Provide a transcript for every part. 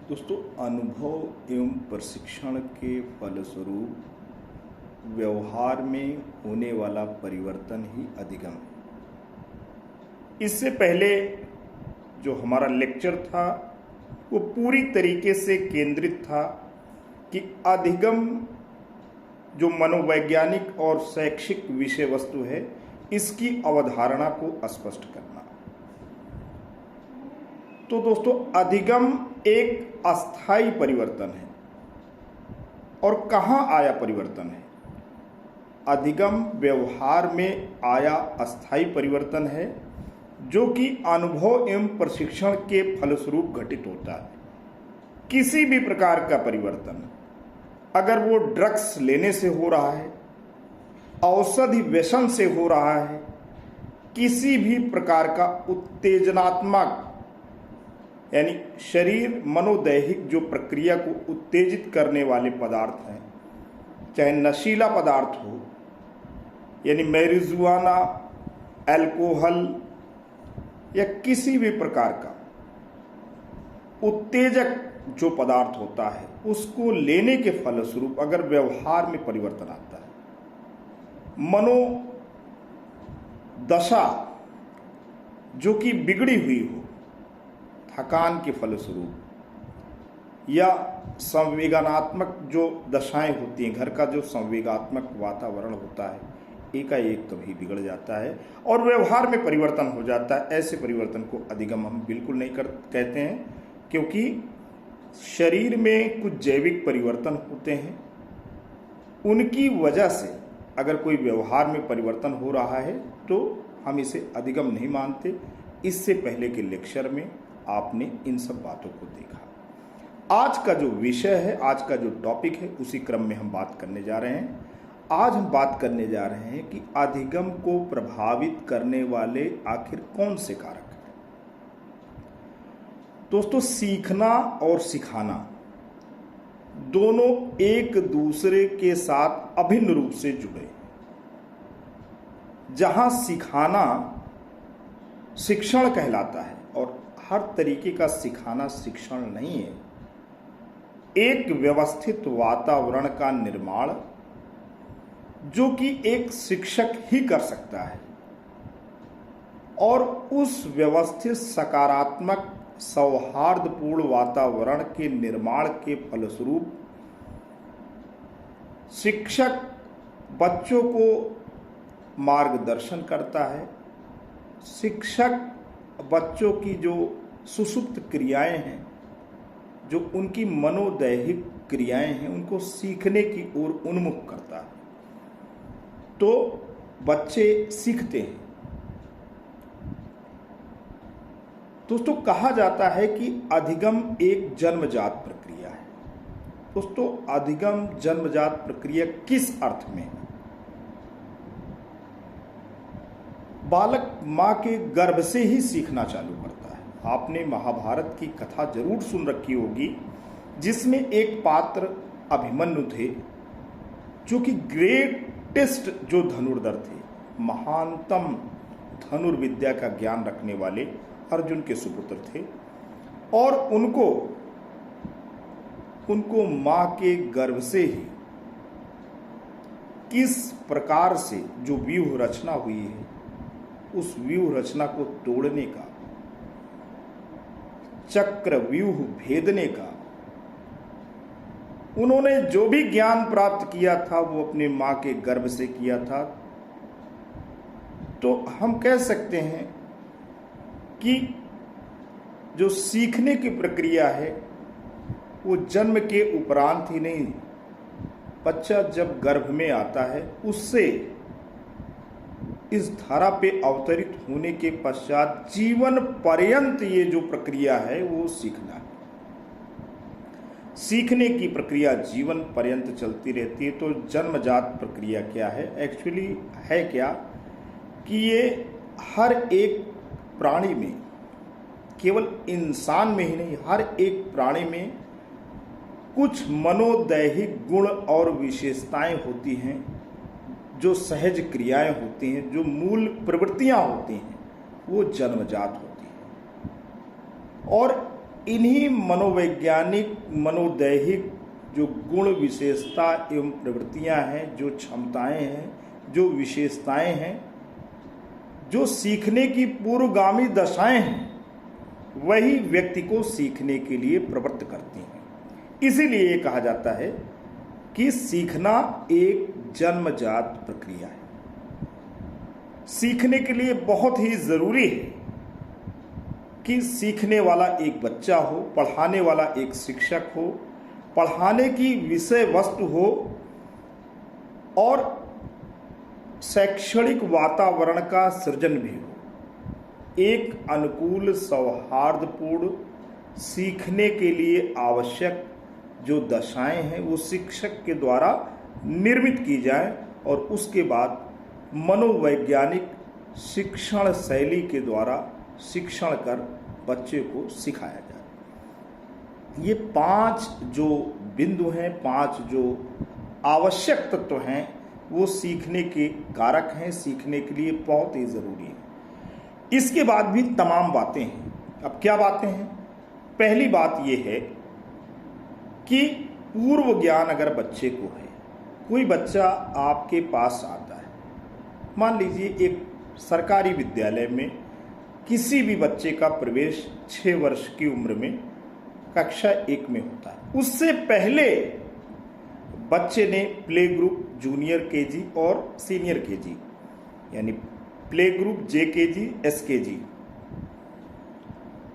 दोस्तों, अनुभव एवं प्रशिक्षण के फलस्वरूप व्यवहार में होने वाला परिवर्तन ही अधिगम है। इससे पहले जो हमारा लेक्चर था वो पूरी तरीके से केंद्रित था कि अधिगम जो मनोवैज्ञानिक और शैक्षिक विषय वस्तु है, इसकी अवधारणा को स्पष्ट करना। तो दोस्तों, अधिगम एक अस्थाई परिवर्तन है। और कहाँ आया परिवर्तन है? अधिगम व्यवहार में आया अस्थाई परिवर्तन है, जो कि अनुभव एवं प्रशिक्षण के फलस्वरूप घटित होता है। किसी भी प्रकार का परिवर्तन, अगर वो ड्रग्स लेने से हो रहा है, औषधि व्यसन से हो रहा है, किसी भी प्रकार का उत्तेजनात्मक यानी शरीर मनोदैहिक जो प्रक्रिया को उत्तेजित करने वाले पदार्थ हैं, चाहे नशीला पदार्थ हो यानी मैरिजुआना, अल्कोहल या किसी भी प्रकार का उत्तेजक जो पदार्थ होता है, उसको लेने के फलस्वरूप अगर व्यवहार में परिवर्तन आता है, मनोदशा जो कि बिगड़ी हुई हो थकान के फलस्वरूप या संवेदनात्मक जो दशाएं होती हैं, घर का जो संवेगात्मक वातावरण होता है, एकाएक कभी बिगड़ जाता है और व्यवहार में परिवर्तन हो जाता है। ऐसे परिवर्तन को अधिगम हम बिल्कुल नहीं कहते हैं, क्योंकि शरीर में कुछ जैविक परिवर्तन होते हैं, उनकी वजह से अगर कोई व्यवहार में परिवर्तन हो रहा है तो हम इसे अधिगम नहीं मानते। इससे पहले के लेक्चर में आपने इन सब बातों को देखा। आज का जो विषय है, आज का जो टॉपिक है, उसी क्रम में हम बात करने जा रहे हैं। आज हम बात करने जा रहे हैं कि अधिगम को प्रभावित करने वाले आखिर कौन से कारक हैं। दोस्तों, सीखना और सिखाना दोनों एक दूसरे के साथ अभिन्न रूप से जुड़े। जहां सिखाना शिक्षण कहलाता है, और हर तरीके का सिखाना शिक्षण नहीं है, एक व्यवस्थित वातावरण का निर्माण जो कि एक शिक्षक ही कर सकता है, और उस व्यवस्थित सकारात्मक सौहार्दपूर्ण वातावरण के निर्माण के फलस्वरूप शिक्षक बच्चों को मार्गदर्शन करता है। शिक्षक बच्चों की जो सुसुप्त क्रियाएं हैं, जो उनकी मनोदैहिक क्रियाएं हैं, उनको सीखने की ओर उन्मुख करता है, तो बच्चे सीखते हैं। दोस्तों, कहा जाता है कि अधिगम एक जन्मजात प्रक्रिया है। दोस्तों, अधिगम जन्मजात प्रक्रिया किस अर्थ में है? बालक मां के गर्भ से ही सीखना चालू करता है। आपने महाभारत की कथा जरूर सुन रखी होगी, जिसमें एक पात्र अभिमन्यु थे, जो कि ग्रेटेस्ट जो धनुर्धर थे, महानतम धनुर्विद्या का ज्ञान रखने वाले अर्जुन के सुपुत्र थे, और उनको मां के गर्भ से ही किस प्रकार से जो व्यूह रचना हुई है, उस व्यूह रचना को तोड़ने का, चक्र व्यूह भेदने का, उन्होंने जो भी ज्ञान प्राप्त किया था वो अपने मां के गर्भ से किया था। तो हम कह सकते हैं कि जो सीखने की प्रक्रिया है वो जन्म के उपरांत ही नहीं, बच्चा जब गर्भ में आता है उससे इस धरा पे अवतरित होने के पश्चात जीवन पर्यंत ये जो प्रक्रिया है वो सीखना है। सीखने की प्रक्रिया जीवन पर्यंत चलती रहती है। तो जन्मजात प्रक्रिया क्या है? एक्चुअली है क्या कि ये हर एक प्राणी में, केवल इंसान में ही नहीं, हर एक प्राणी में कुछ मनोदैहिक गुण और विशेषताएं होती हैं, जो सहज क्रियाएं होती हैं, जो मूल प्रवृत्तियां होती हैं, वो जन्मजात होती हैं। और इन्हीं मनोवैज्ञानिक मनोदैहिक जो गुण विशेषता एवं प्रवृत्तियां हैं, जो क्षमताएं हैं, जो विशेषताएं हैं, जो सीखने की पूर्वगामी दशाएं हैं, वही व्यक्ति को सीखने के लिए प्रवृत्त करती हैं। इसीलिए ये कहा जाता है कि सीखना एक जन्मजात प्रक्रिया है। सीखने के लिए बहुत ही जरूरी है कि सीखने वाला एक बच्चा हो, पढ़ाने वाला एक शिक्षक हो, पढ़ाने की विषय वस्तु हो और शैक्षणिक वातावरण का सृजन भी हो। एक अनुकूल सौहार्दपूर्ण सीखने के लिए आवश्यक जो दशाएं हैं वो शिक्षक के द्वारा निर्मित की जाए और उसके बाद मनोवैज्ञानिक शिक्षण शैली के द्वारा शिक्षण कर बच्चे को सिखाया जाए। ये 5 जो बिंदु हैं, 5 जो आवश्यक तत्व हैं, वो सीखने के कारक हैं, सीखने के लिए बहुत ही जरूरी है। इसके बाद भी तमाम बातें हैं। अब क्या बातें हैं? पहली बात यह है कि पूर्व ज्ञान अगर बच्चे को है, कोई बच्चा आपके पास आता है, मान लीजिए एक सरकारी विद्यालय में किसी भी बच्चे का प्रवेश 6 वर्ष की उम्र में कक्षा 1 में होता है। उससे पहले बच्चे ने प्ले ग्रुप, जूनियर केजी और सीनियर केजी, यानी प्ले ग्रुप, जेकेजी, एसकेजी,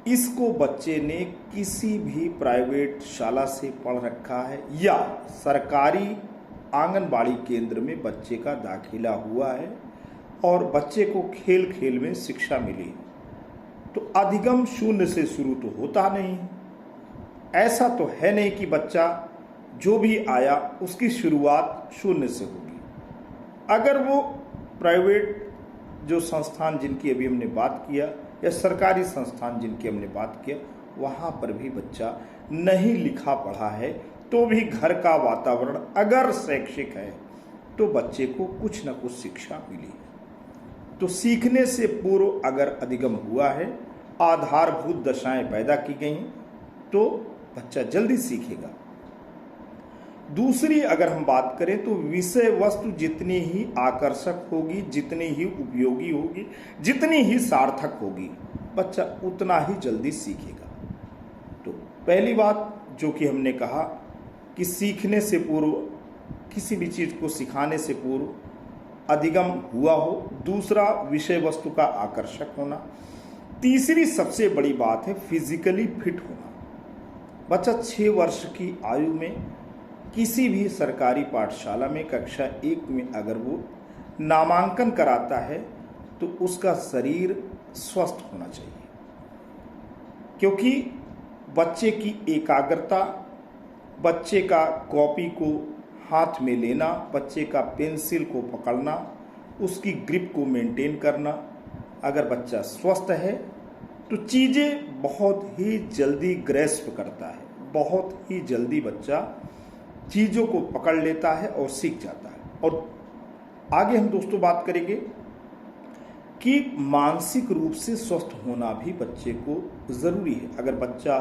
इसको बच्चे ने किसी भी प्राइवेट शाला से पढ़ रखा है या सरकारी आंगनबाड़ी केंद्र में बच्चे का दाखिला हुआ है और बच्चे को खेल खेल में शिक्षा मिली, तो अधिगम 0 से शुरू तो होता नहीं। ऐसा तो है नहीं कि बच्चा जो भी आया उसकी शुरुआत 0 से होगी। अगर वो प्राइवेट जो संस्थान जिनकी अभी हमने बात किया या सरकारी संस्थान जिनकी हमने बात किया, वहाँ पर भी बच्चा नहीं लिखा पढ़ा है तो भी घर का वातावरण अगर शैक्षिक है तो बच्चे को कुछ न कुछ शिक्षा मिली है। तो सीखने से पूर्व अगर अधिगम हुआ है, आधारभूत दशाएं पैदा की गई हैं, तो बच्चा जल्दी सीखेगा। दूसरी अगर हम बात करें तो विषय वस्तु जितनी ही आकर्षक होगी, जितनी ही उपयोगी होगी, जितनी ही सार्थक होगी, बच्चा उतना ही जल्दी सीखेगा। तो पहली बात जो कि हमने कहा कि सीखने से पूर्व, किसी भी चीज़ को सिखाने से पूर्व अधिगम हुआ हो। दूसरा, विषय वस्तु का आकर्षक होना। तीसरी सबसे बड़ी बात है फिजिकली फिट होना। बच्चा 6 वर्ष की आयु में किसी भी सरकारी पाठशाला में कक्षा 1 में अगर वो नामांकन कराता है तो उसका शरीर स्वस्थ होना चाहिए, क्योंकि बच्चे की एकाग्रता, बच्चे का कॉपी को हाथ में लेना, बच्चे का पेंसिल को पकड़ना, उसकी ग्रिप को मेंटेन करना, अगर बच्चा स्वस्थ है तो चीज़ें बहुत ही जल्दी ग्रैस्प करता है, बहुत ही जल्दी बच्चा चीज़ों को पकड़ लेता है और सीख जाता है। और आगे हम दोस्तों बात करेंगे कि मानसिक रूप से स्वस्थ होना भी बच्चे को ज़रूरी है। अगर बच्चा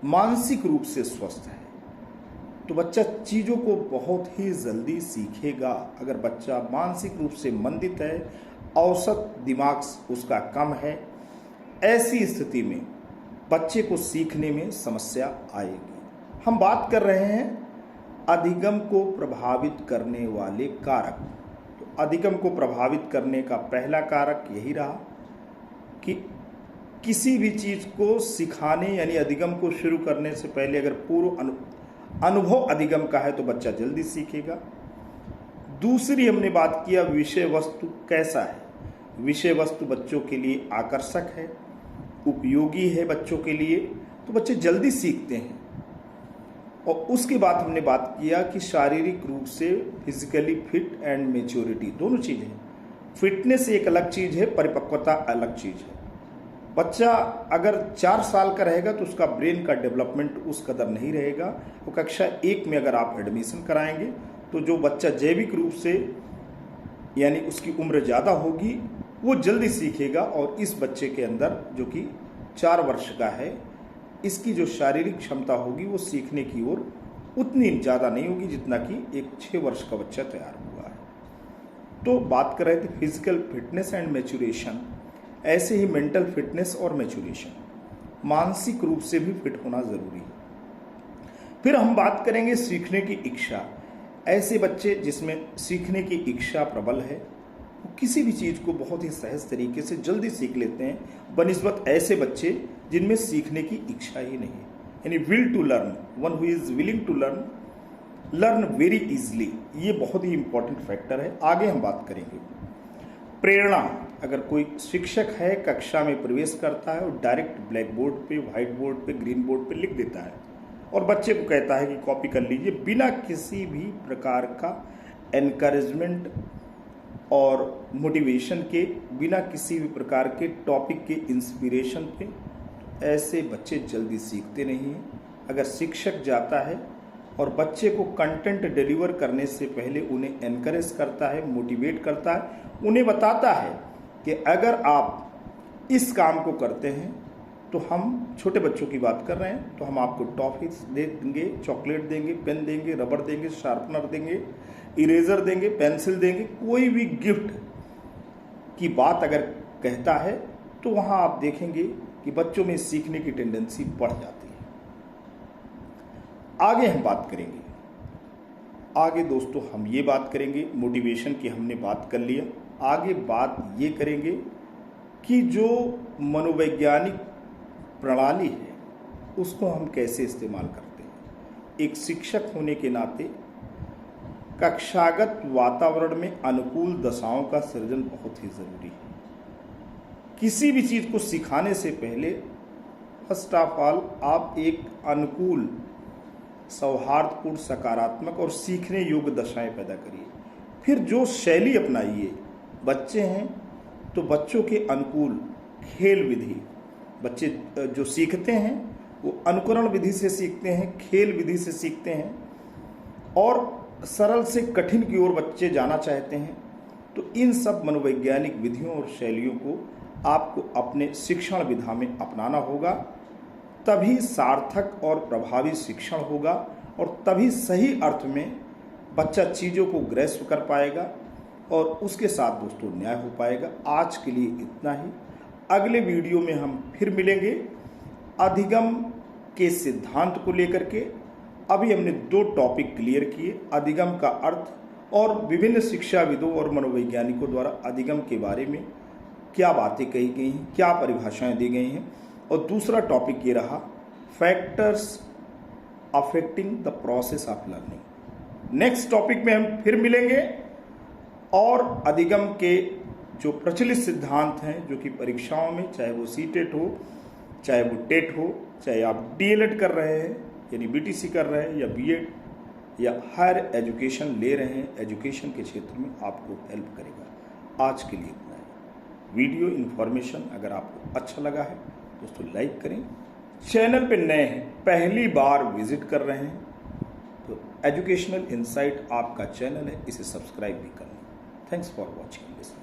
मानसिक रूप से स्वस्थ है तो बच्चा चीज़ों को बहुत ही जल्दी सीखेगा। अगर बच्चा मानसिक रूप से मंदित है, औसत दिमाग उसका कम है, ऐसी स्थिति में बच्चे को सीखने में समस्या आएगी। हम बात कर रहे हैं अधिगम को प्रभावित करने वाले कारक। तो अधिगम को प्रभावित करने का पहला कारक यही रहा कि किसी भी चीज़ को सिखाने यानी अधिगम को शुरू करने से पहले अगर पूर्व अनुभव अधिगम का है तो बच्चा जल्दी सीखेगा। दूसरी हमने बात किया विषय वस्तु कैसा है। विषय वस्तु बच्चों के लिए आकर्षक है, उपयोगी है बच्चों के लिए, तो बच्चे जल्दी सीखते हैं। और उसके बाद हमने बात किया कि शारीरिक रूप से फिजिकली फिट एंड मेच्योरिटी, दोनों चीज़ें। फिटनेस एक अलग चीज़ है, परिपक्वता अलग चीज़ है। बच्चा अगर 4 साल का रहेगा तो उसका ब्रेन का डेवलपमेंट उस कदर नहीं रहेगा। तो कक्षा 1 में अगर आप एडमिशन कराएंगे तो जो बच्चा जैविक रूप से यानी उसकी उम्र ज़्यादा होगी वो जल्दी सीखेगा। और इस बच्चे के अंदर जो कि 4 वर्ष का है इसकी जो शारीरिक क्षमता होगी वो सीखने की ओर उतनी ज़्यादा नहीं होगी जितना कि एक 6 वर्ष का बच्चा तैयार हुआ है। तो बात कर रहे थे फिजिकल फिटनेस एंड मैच्योरेशन, ऐसे ही मेंटल फिटनेस और मैच्योरेशन, मानसिक रूप से भी फिट होना ज़रूरी है। फिर हम बात करेंगे सीखने की इच्छा। ऐसे बच्चे जिसमें सीखने की इच्छा प्रबल है वो किसी भी चीज़ को बहुत ही सहज तरीके से जल्दी सीख लेते हैं, बनिस्बत ऐसे बच्चे जिनमें सीखने की इच्छा ही नहीं है। यानी will to learn, one who is willing to learn very easily, ये बहुत ही इंपॉर्टेंट फैक्टर है। आगे हम बात करेंगे प्रेरणा। अगर कोई शिक्षक है कक्षा में प्रवेश करता है और डायरेक्ट ब्लैक बोर्ड पे, व्हाइट बोर्ड पे, ग्रीन बोर्ड पे लिख देता है और बच्चे को कहता है कि कॉपी कर लीजिए, बिना किसी भी प्रकार का एनकरेजमेंट और मोटिवेशन के, बिना किसी भी प्रकार के टॉपिक के इंस्पिरेशन पे, ऐसे बच्चे जल्दी सीखते नहीं हैं। अगर शिक्षक जाता है और बच्चे को कंटेंट डिलीवर करने से पहले उन्हें एनकरेज करता है, मोटिवेट करता है, उन्हें बताता है कि अगर आप इस काम को करते हैं तो हम छोटे बच्चों की बात कर रहे हैं तो हम आपको टॉफीज दे देंगे, चॉकलेट देंगे, पेन देंगे, रबड़ देंगे, शार्पनर देंगे, इरेजर देंगे, पेंसिल देंगे, कोई भी गिफ्ट की बात अगर कहता है तो वहाँ आप देखेंगे कि बच्चों में सीखने की टेंडेंसी बढ़ जाती है। आगे हम बात करेंगे, आगे दोस्तों हम ये बात करेंगे, मोटिवेशन की हमने बात कर लिया। आगे बात ये करेंगे कि जो मनोवैज्ञानिक प्रणाली है उसको हम कैसे इस्तेमाल करते हैं। एक शिक्षक होने के नाते कक्षागत वातावरण में अनुकूल दशाओं का सृजन बहुत ही ज़रूरी है। किसी भी चीज़ को सिखाने से पहले फर्स्ट ऑफ ऑल आप एक अनुकूल, सौहार्दपूर्ण, सकारात्मक और सीखने योग्य दशाएं पैदा करिए। फिर जो शैली अपनाइए, बच्चे हैं तो बच्चों के अनुकूल खेल विधि, बच्चे जो सीखते हैं वो अनुकरण विधि से सीखते हैं, खेल विधि से सीखते हैं, और सरल से कठिन की ओर बच्चे जाना चाहते हैं। तो इन सब मनोवैज्ञानिक विधियों और शैलियों को आपको अपने शिक्षण विधा में अपनाना होगा, तभी सार्थक और प्रभावी शिक्षण होगा और तभी सही अर्थ में बच्चा चीज़ों को ग्रैस्प कर पाएगा और उसके साथ दोस्तों न्याय हो पाएगा। आज के लिए इतना ही। अगले वीडियो में हम फिर मिलेंगे अधिगम के सिद्धांत को लेकर के। अभी हमने 2 टॉपिक क्लियर किए, अधिगम का अर्थ और विभिन्न शिक्षाविदों और मनोवैज्ञानिकों द्वारा अधिगम के बारे में क्या बातें कही गई हैं, क्या परिभाषाएं दी गई हैं, और दूसरा टॉपिक ये रहा factors affecting the process of learning. Next topic में हम फिर मिलेंगे और अधिगम के जो प्रचलित सिद्धांत हैं जो कि परीक्षाओं में, चाहे वो सीटेट हो, चाहे वो टेट हो, चाहे आप डीएलएड कर रहे हैं यानी बीटीसी कर रहे हैं या बीएड या हायर एजुकेशन ले रहे हैं, एजुकेशन के क्षेत्र में आपको हेल्प करेगा। आज के लिए इतना है। वीडियो इन्फॉर्मेशन अगर आपको अच्छा लगा है दोस्तों लाइक करें। चैनल पे नए हैं, पहली बार विजिट कर रहे हैं तो एजुकेशनल इनसाइट आपका चैनल है, इसे सब्सक्राइब भी करें। Thanks for watching this.